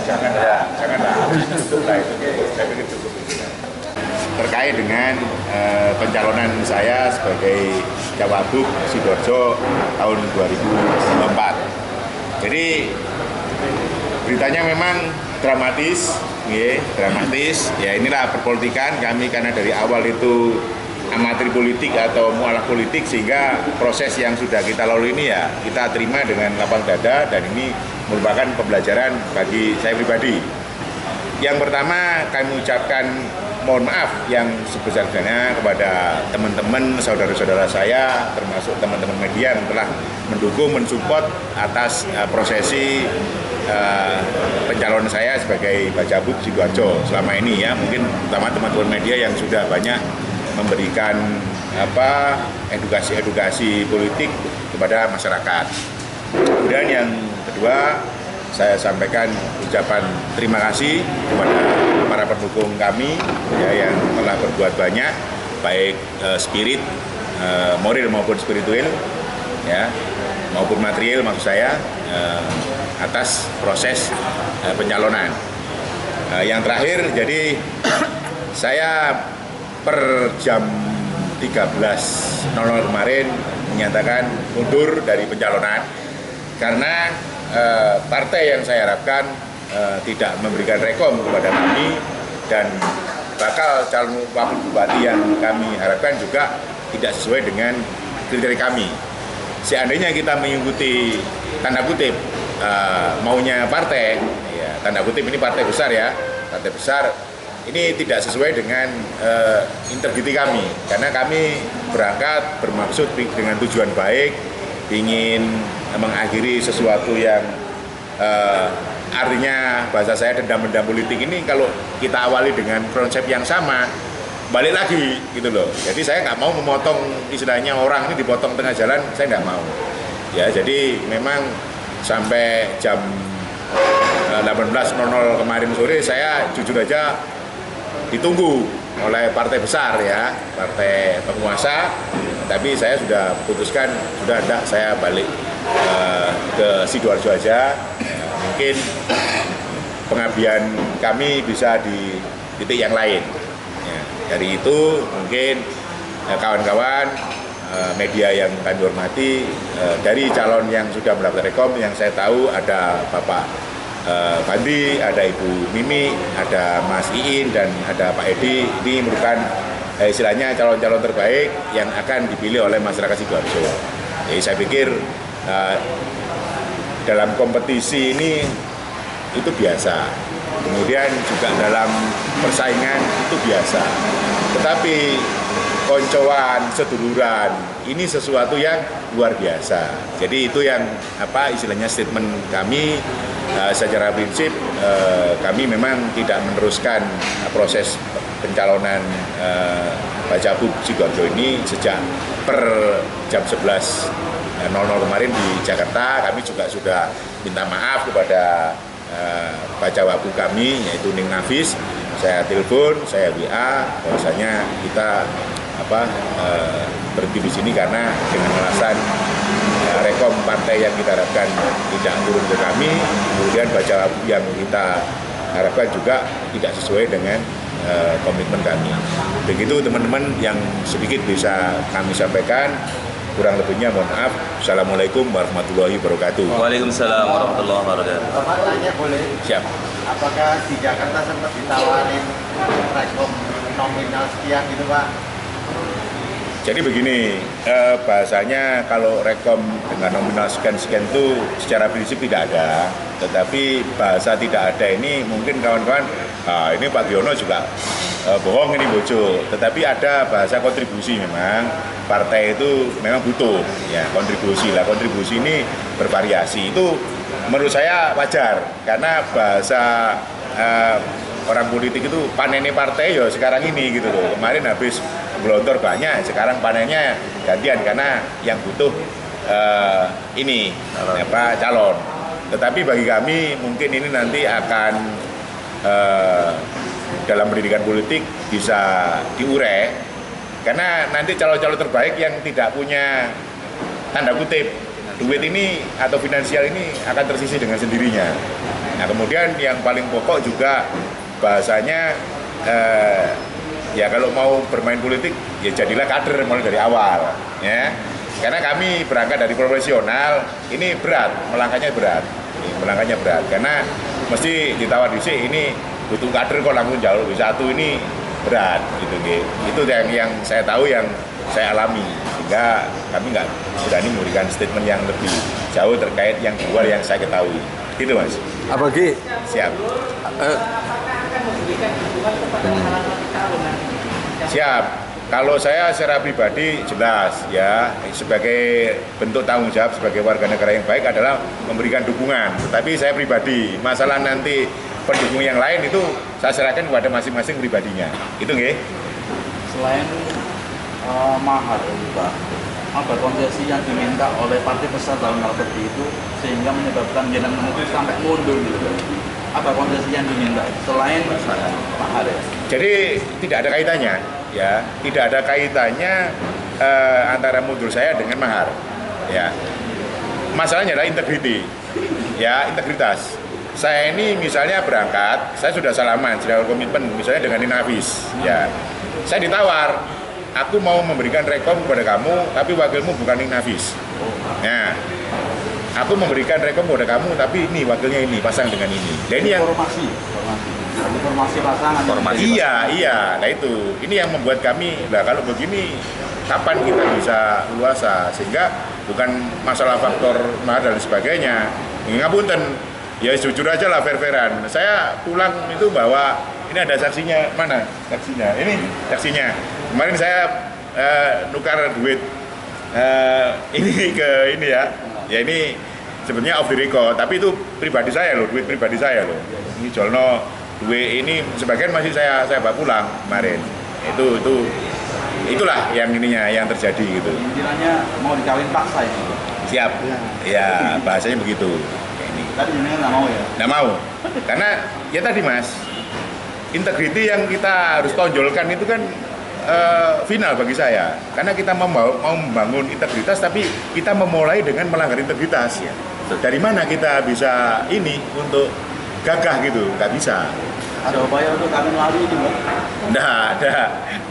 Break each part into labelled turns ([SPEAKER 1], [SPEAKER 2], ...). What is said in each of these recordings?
[SPEAKER 1] Janganlah. Cukuplah itu. Saya pikir cukup. Terkait dengan pencalonan saya sebagai Cawagup Sidoarjo tahun 2024. Jadi beritanya memang dramatis. Ya inilah perpolitikan kami, karena dari awal itu amatri politik atau mualaf politik, sehingga proses yang sudah kita lalui ini ya kita terima dengan lapang dada, dan ini merupakan pembelajaran bagi saya pribadi. Yang pertama, kami ucapkan mohon maaf yang sebesar-besarnya kepada teman-teman, saudara-saudara saya, termasuk teman-teman media yang telah mendukung, mensupport atas prosesi pencalonan saya sebagai Cawagup Sidoarjo selama ini ya. Mungkin terutama teman-teman media yang sudah banyak memberikan edukasi politik kepada masyarakat. Kemudian yang kedua, saya sampaikan ucapan terima kasih kepada para pendukung kami ya, yang telah berbuat banyak, baik spirit, moral maupun spiritual ya, maupun material maksud saya, atas proses pencalonan. Yang terakhir, jadi saya per jam 13.00 kemarin menyatakan mundur dari pencalonan karena partai yang saya harapkan tidak memberikan rekom kepada kami, dan bakal calon wakil bupati yang kami harapkan juga tidak sesuai dengan kriteria kami. Seandainya kita mengikuti tanda kutip maunya partai, ya, tanda kutip ini partai besar ya, partai besar ini tidak sesuai dengan integriti kami, karena kami berangkat bermaksud dengan tujuan baik, ingin mengakhiri sesuatu yang artinya bahasa saya dendam-dendam politik ini kalau kita awali dengan konsep yang sama, balik lagi gitu loh. Jadi saya nggak mau memotong, istilahnya orang ini dipotong tengah jalan, saya nggak mau. Ya, jadi memang sampai jam 18.00 kemarin sore saya jujur aja ditunggu oleh partai besar ya, partai penguasa, tapi saya sudah putuskan, sudah tidak, saya balik ke Sidoarjo aja. Mungkin pengabdian kami bisa di titik yang lain ya. Dari itu mungkin kawan-kawan media yang kami hormati, dari calon yang sudah mendapat rekom, yang saya tahu ada Bapak Bandi, ada Ibu Mimi, ada Mas Iin, dan ada Pak Edi. Ini merupakan istilahnya calon-calon terbaik yang akan dipilih oleh masyarakat Sidoarjo. Jadi saya pikir dalam kompetisi ini itu biasa, kemudian juga dalam persaingan itu biasa, tetapi koncoan, seduluran, ini sesuatu yang luar biasa. Jadi itu yang istilahnya statement kami. Secara prinsip kami memang tidak meneruskan proses pencalonan Cawagup Sidoarjo ini sejak per jam 11.00 kemarin di Jakarta. Kami juga sudah minta maaf kepada Cawagup kami, yaitu Ning Nafis. Saya telepon, saya WA, bahwasanya kita berhenti di sini karena dengan alasan rekom partai yang kita harapkan tidak turun ke kami, kemudian Cawagup yang kita harapkan juga tidak sesuai dengan komitmen kami. Begitu teman-teman yang sedikit bisa kami sampaikan, kurang lebihnya mohon maaf. Assalamualaikum warahmatullahi wabarakatuh.
[SPEAKER 2] Waalaikumsalam warahmatullahi wabarakatuh.
[SPEAKER 3] Bapak tanya boleh?
[SPEAKER 1] Siap.
[SPEAKER 3] Apakah di Jakarta sempat ditawarin rekom nominal sekian gitu Pak?
[SPEAKER 1] Jadi begini, bahasanya kalau rekom dengan nominal sekian-sekian itu secara prinsip tidak ada. Tetapi bahasa tidak ada ini mungkin kawan-kawan, ini Pak Giono juga bohong ini bojo. Tetapi ada bahasa kontribusi, memang partai itu memang butuh ya kontribusi lah. Kontribusi ini bervariasi, itu menurut saya wajar, karena bahasa orang politik itu panennya partai ya sekarang ini gitu loh. Kemarin habis gelontor banyak, sekarang panennya gantian karena yang butuh ini calon. Tetapi bagi kami mungkin ini nanti akan dalam pendidikan politik bisa diurai, karena nanti calon-calon terbaik yang tidak punya tanda kutip duit ini atau finansial ini akan tersisih dengan sendirinya. Nah kemudian yang paling pokok juga bahasanya ya kalau mau bermain politik ya jadilah kader mulai dari awal ya. Karena kami berangkat dari profesional, ini berat, melangkahnya berat karena mesti ditawar di sini ini butuh kader kok langsung jauh lebih satu ini berat gitu. Itu yang saya tahu, yang saya alami, sehingga kami nggak berani memberikan statement yang lebih jauh terkait yang luar yang saya ketahui. Gitu Mas.
[SPEAKER 4] Apa Ki?
[SPEAKER 1] Siap. Siap. Kalau saya secara pribadi jelas ya, sebagai bentuk tanggung jawab sebagai warga negara yang baik adalah memberikan dukungan. Tetapi saya pribadi, masalah nanti pendukung yang lain itu saya serahkan kepada masing-masing pribadinya. Itu nggih.
[SPEAKER 5] Selain mahar, Pak, apa konsesi yang diminta oleh partai peserta dalam hal seperti itu sehingga menyebabkan jenengan itu sampai mundur gitu? Apa konsesi yang diminta selain mahar ya?
[SPEAKER 1] Jadi tidak ada kaitannya, ya, tidak ada kaitannya antara mundur saya dengan mahar, ya. Masalahnya adalah integriti, ya, integritas. Saya ini misalnya berangkat, saya sudah salaman, sudah komitmen, misalnya dengan Inavis, ya. Saya ditawar, aku mau memberikan rekom kepada kamu, tapi wakilmu bukan Inavis. Nah, aku memberikan rekom kepada kamu, tapi ini wakilnya ini, pasang dengan ini. Dan ini yang
[SPEAKER 5] informasi pasangan.
[SPEAKER 1] Iya. Nah itu, ini yang membuat kami, nah kalau begini, kapan kita bisa luasa? Sehingga bukan masalah faktor mahar dan sebagainya. Ngapunten, ya jujur aja lah, fair-fairan. Saya pulang itu bawa, ini ada saksinya, mana saksinya? Ini saksinya. Kemarin saya nukar duit ini ke ini ya ini sebenarnya off the record, tapi itu pribadi saya loh, duit pribadi saya loh. Ini Jolno duit ini sebagian masih saya bawa pulang kemarin. Itulah yang ininya yang terjadi gitu.
[SPEAKER 5] Intinya mau dikawin paksa ini.
[SPEAKER 1] Siap. Ya bahasanya begitu. Ini.
[SPEAKER 5] Tadi jenengan nggak mau ya?
[SPEAKER 1] Nggak mau, karena ya tadi Mas, integriti yang kita harus tonjolkan itu kan final bagi saya, karena kita mau membangun integritas, tapi kita memulai dengan melanggar integritas ya. Dari mana kita bisa ini untuk gagah gitu? Nggak bisa.
[SPEAKER 5] Ada upaya untuk kawin lari itu Mbak?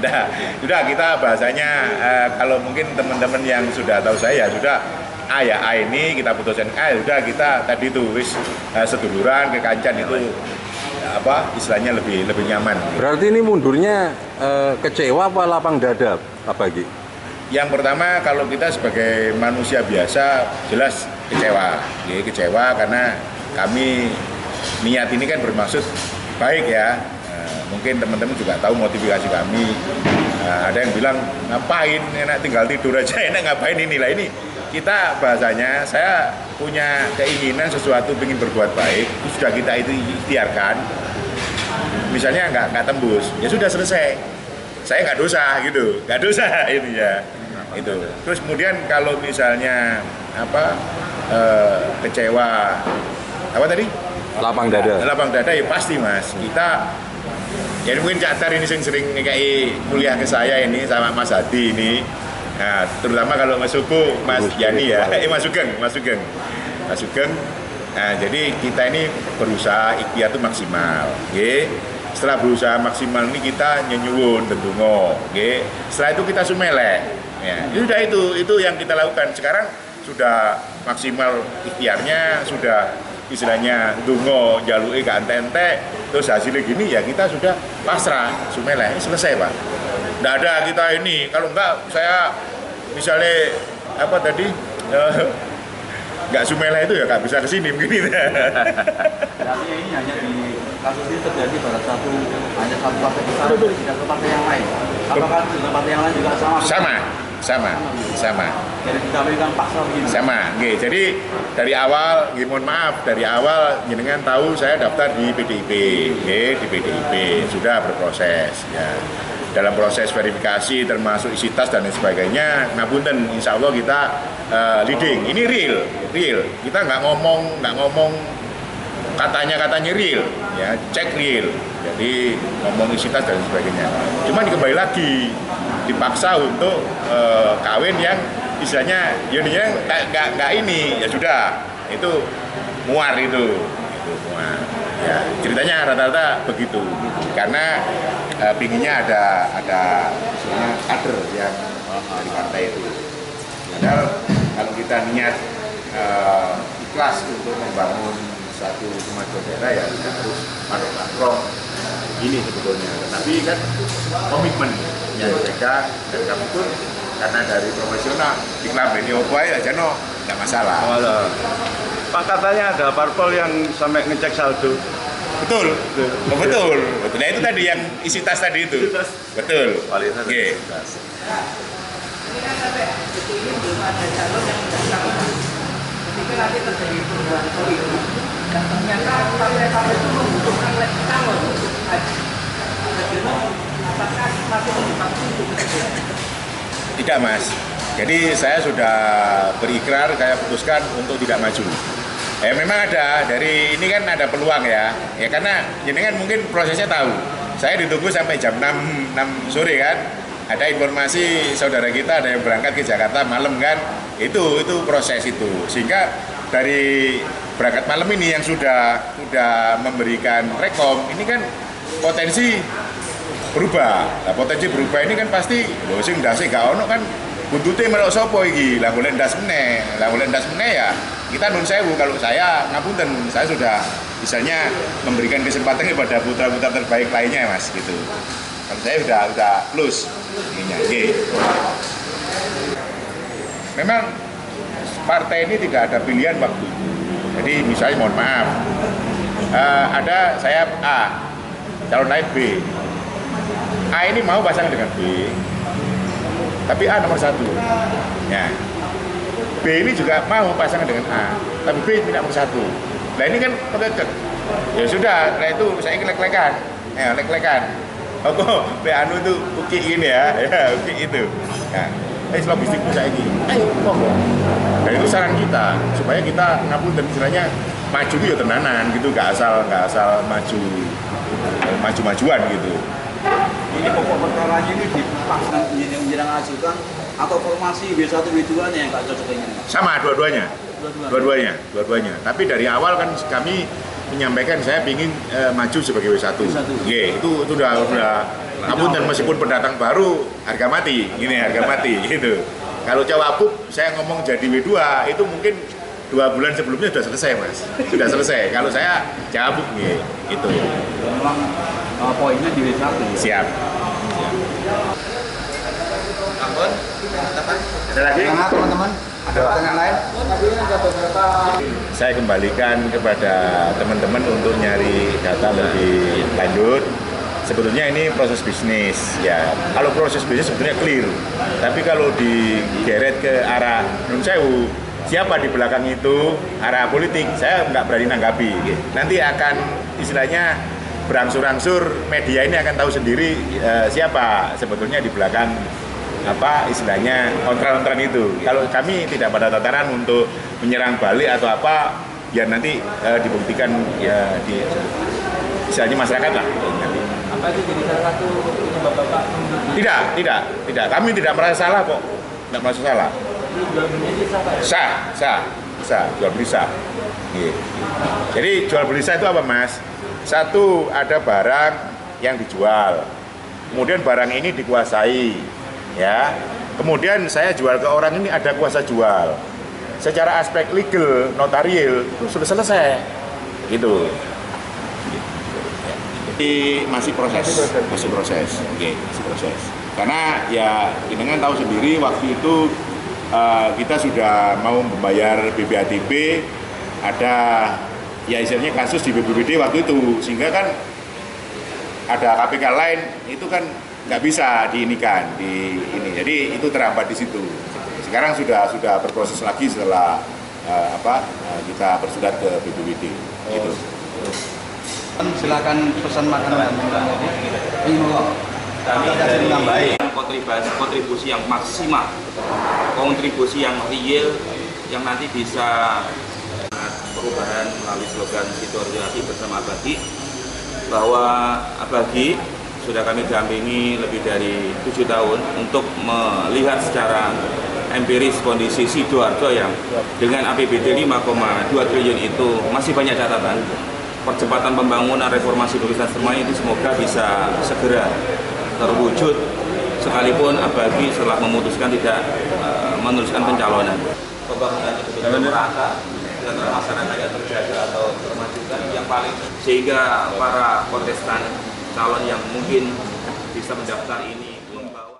[SPEAKER 1] Dah. Sudah kita bahasanya kalau mungkin teman-teman yang sudah tahu saya sudah A ya A ini kita putuskan A, sudah kita tadi itu wis seduluran ke kancan itu apa istilahnya lebih nyaman.
[SPEAKER 4] Berarti ini mundurnya kecewa apa lapang dada, Pak Bagi?
[SPEAKER 1] Yang pertama kalau kita sebagai manusia biasa jelas kecewa, kecewa karena kami niat ini kan bermaksud baik ya. Mungkin teman-teman juga tahu motivasi kami. Ada yang bilang ngapain enak tinggal tidur aja, enak ngapain inilah ini. Kita bahasanya saya punya keinginan sesuatu ingin berbuat baik, itu sudah kita itu ikhtiarkan. Misalnya nggak tembus, ya sudah selesai. Saya nggak dosa gitu, nggak dosa ini ya. Itu. Terus kemudian kalau misalnya kecewa apa tadi?
[SPEAKER 4] Lapang dada.
[SPEAKER 1] Lapang dada ya pasti Mas. Kita ya mungkin Cak Tar ini sering kayak kuliah ke saya ini sama Mas Hadi ini. Nah, terutama kalau Mas Suku, Mas Yani ya, Mas Sugeng. Nah, jadi kita ini berusaha ikhtiar itu maksimal, okay? Setelah berusaha maksimal ini kita nyenyuwun ndedonga, okay? Setelah itu kita sumeleh. Ya, itu yang kita lakukan. Sekarang sudah maksimal ikhtiarnya, sudah istilahnya dungo jaluke gak entek, terus hasilnya gini ya kita sudah pasrah, sumeleh, selesai Pak. Nggak ada kita ini, kalau enggak saya misalnya apa tadi nggak sumeleh itu ya nggak bisa kesini begini.
[SPEAKER 5] Berarti ini hanya di kasus ini terjadi pada hanya satu partai besar, tidak ke partai yang lain. Apakah dengan partai yang lain juga sama?
[SPEAKER 1] Sama.
[SPEAKER 5] Jadi dikawinkan paksa begini.
[SPEAKER 1] Sama. Oke, jadi dari awal, mohon maaf, dari awal jenengan tahu saya daftar di PDIP, di PDIP sudah berproses ya. Dalam proses verifikasi termasuk isi tas dan lain sebagainya, ngapunten, insya Allah kita leading. Ini real. Kita nggak ngomong katanya real, ya cek real. Jadi ngomong isi tas dan sebagainya. Cuman kembali lagi dipaksa untuk kawin yang istilahnya nggak ini, ya sudah itu muar itu. semua. Ya, ceritanya rata-rata begitu. Karena pinginnya ada misalnya kader yang dari partai itu. Padahal kalau kita niat ikhlas untuk membangun satu kemajuan daerah ya tidak harus pakai patrong ini sebetulnya. Tapi kan komitmen yang dipegang dan kami pun karena dari profesional iklan ini obai aja nggak masalah.
[SPEAKER 6] Pak, katanya ada parpol yang sampai ngecek saldo.
[SPEAKER 1] Betul, betul. Nah itu tadi yang isi tas tadi itu. Betul.
[SPEAKER 2] Kualitas dan
[SPEAKER 1] Oke.
[SPEAKER 2] kualitas.
[SPEAKER 7] Ini kan sampai detik ini belum ada calon yang mendaftar. Ketika nanti terjadi perubahan politik, dan ternyata partai-partai itu membutuhkan calon untuk maju. Apakah masih dipakai untuk presiden?
[SPEAKER 1] Tidak mas. Jadi saya sudah berikrar, saya putuskan untuk tidak maju. Memang ada dari ini kan ada peluang ya karena jenengan mungkin prosesnya tahu. Saya ditunggu sampai jam 6 sore kan. Ada informasi saudara kita ada yang berangkat ke Jakarta malam kan. Itu proses itu. Sehingga dari berangkat malam ini yang sudah memberikan rekom ini kan potensi berubah. Nah, potensi berubah ini kan pasti lho sing ndase gak ono kan buntute melok sapa iki. Lah golek ndas meneh. Lah golek ndas meneh ya kita nun sewu. Kalau saya ngapunten, saya sudah misalnya memberikan kesempatan kepada putra-putra terbaik lainnya mas gitu. Kalau saya sudah plus ininya. Memang partai ini tidak ada pilihan waktu itu. Jadi misalnya mohon maaf ada saya A, calon lain B. A ini mau pasangan dengan B, tapi A nomor 1. Ya. B ini juga mau pasangan dengan A, tapi B tidak nomor 1. Nah ini kan kekeket. Ya sudah, setelah itu saya lek-lekan. Lek-lekan. Oh, B anu itu uki ini ya uki itu. Ya. Logistikku saya ini. Monggo. Dan itu saran kita supaya kita ngapunten istilahnya maju itu ya tenanan gitu, gak asal maju-majuan gitu.
[SPEAKER 5] Ini pokok perkaranya ini dipasang menjelang ajukan atau formasi W1 W2 nya yang gak cocok ini?
[SPEAKER 1] Sama dua-duanya. Tapi dari awal kan kami menyampaikan saya ingin maju sebagai W1. Itu udah dan meskipun pendatang baru harga mati gitu. Kalau Cawagup saya ngomong jadi W2 itu mungkin 2 bulan sebelumnya sudah selesai mas. Sudah selesai. Kalau saya Cawagup gitu.
[SPEAKER 5] Memang poinnya di W1.
[SPEAKER 1] Siap.
[SPEAKER 3] Ampun,
[SPEAKER 1] Ada lagi?
[SPEAKER 3] semangat teman-teman. Ada pertanyaan lain?
[SPEAKER 1] Saya kembalikan kepada teman-teman untuk nyari data lebih lanjut. Sebetulnya ini proses bisnis ya. Kalau proses bisnis sebetulnya clear. Tapi kalau digeret ke arah nun sewu, siapa di belakang itu arah politik, saya nggak berani nanggapi. Nanti akan istilahnya berangsur-angsur media ini akan tahu sendiri siapa sebetulnya di belakang istilahnya ontran-ontran itu. Kalau kami tidak pada tataran untuk menyerang balik atau apa, biar nanti dibuktikan ya di istilahnya masyarakat lah. Nanti.
[SPEAKER 7] Apa itu jadi salah satu penyebab Bapak?
[SPEAKER 1] Tidak. Kami tidak merasa salah kok. Tidak merasa salah.
[SPEAKER 7] Jual beli sah Pak ya?
[SPEAKER 1] Sah. Jual beli sah. Jadi jual beli sah itu apa mas? Satu, ada barang yang dijual. Kemudian barang ini dikuasai. Ya. Kemudian saya jual ke orang ini ada kuasa jual. Secara aspek legal, notarial itu sudah selesai. Gitu. Masih proses. Karena ya dengan tahu sendiri waktu itu kita sudah mau membayar BPADB, ada ya istilahnya kasus di BPBD waktu itu, sehingga kan ada KPK lain itu kan nggak bisa diinikan di ini, jadi itu terhambat di situ. Sekarang sudah berproses lagi setelah kita bersurat ke BPBD gitu.
[SPEAKER 5] Silakan pesan makanan.
[SPEAKER 2] Kami dari kontribusi yang maksimal, kontribusi yang real, yang nanti bisa perubahan melalui slogan Sidoarjo bersama Abagi, bahwa Abagi sudah kami dampingi lebih dari 7 tahun untuk melihat secara empiris kondisi Sidoarjo yang dengan APBD 5,2 triliun itu masih banyak catatan. percepatan pembangunan reformasi Bukit Sermai ini semoga bisa segera terwujud, sekalipun Abagi setelah memutuskan tidak meneruskan pencalonan. Pembangunan itu betul merata, kesejahteraan masyarakat terjaga atau termajukan yang paling, sehingga para kontestan calon yang mungkin bisa mendaftar ini